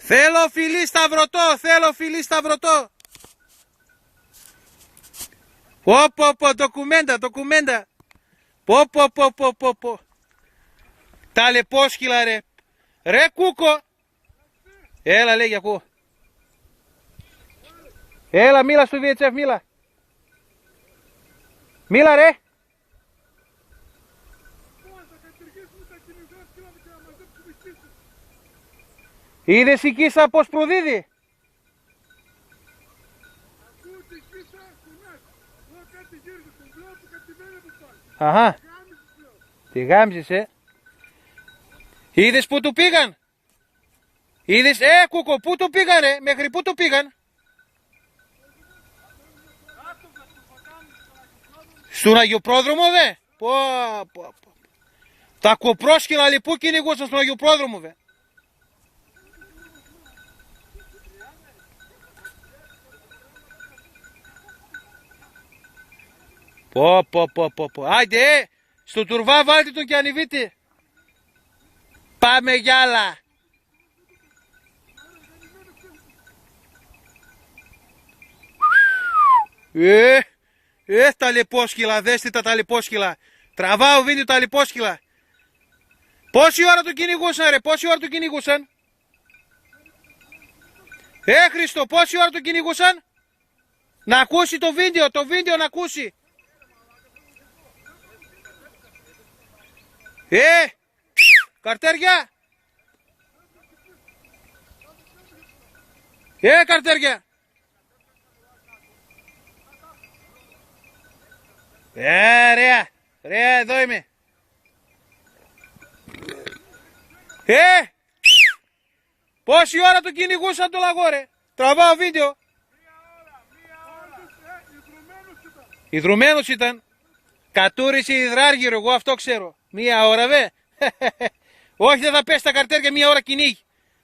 Θέλω φιλί σταυρωτό, θέλω φιλί σταυρωτό. Πω, ντοκουμέντα. Πω. Ταλαιπώσχυλα ρε. Ρε κούκο. Έλα λέγει ακούω. Έλα μίλα στο VHF, μίλα. Μίλα ρε. Είδες η Κίσα πως προδίδει. Αχα. Τη γάμζησε. Είδες που του πήγαν. Είδες, κούκο, πού του πήγαν ρε. Μέχρι πού του πήγαν. Στον Αγιοπρόδρομο δε. Πω. Τα κοπρόσκυλα λοιπόν κυνηγούσαν στον Αγιοπρόδρομο δε. Πω. Άιντε, στο τουρβά βάλτε τον και ανεβείτε. Πάμε για άλλα. Ταλαιπώσχυλα, δέστε τα ταλαιπώσχυλα. Τραβάω βίντεο ταλαιπώσχυλα. Πόση ώρα τον κυνηγούσαν ρε, πόση ώρα τον κυνηγούσαν. Χριστό, πόση ώρα τον κυνηγούσαν. Να ακούσει το βίντεο να ακούσει. Καρτέρια. Καρτέρια. Ρε, εδώ είμαι. Πόση ώρα τον κυνηγούσαν το λαγό ρε. Τραβάω βίντεο. Ιδρουμένος ήταν. Κατούρισε υδράργυρο, εγώ αυτό ξέρω. 1 ώρα δε. Όχι, δεν θα πέσει τα καρτέρια 1 ώρα κυνήγι.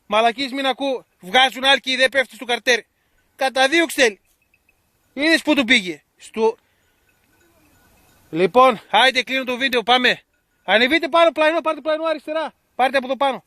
Μαλακής μην ακού. Βγάζουν άλλοι και δεν πέφτει στο καρτέρι. Καταδίωξε θέλει. Είδες που του πήγε. Λοιπόν, άιντε κλείνω το βίντεο, πάμε. Ανεβείτε πάνω πλαϊνό, πάρτε πλαϊνό αριστερά. Πάρτε από το πάνω.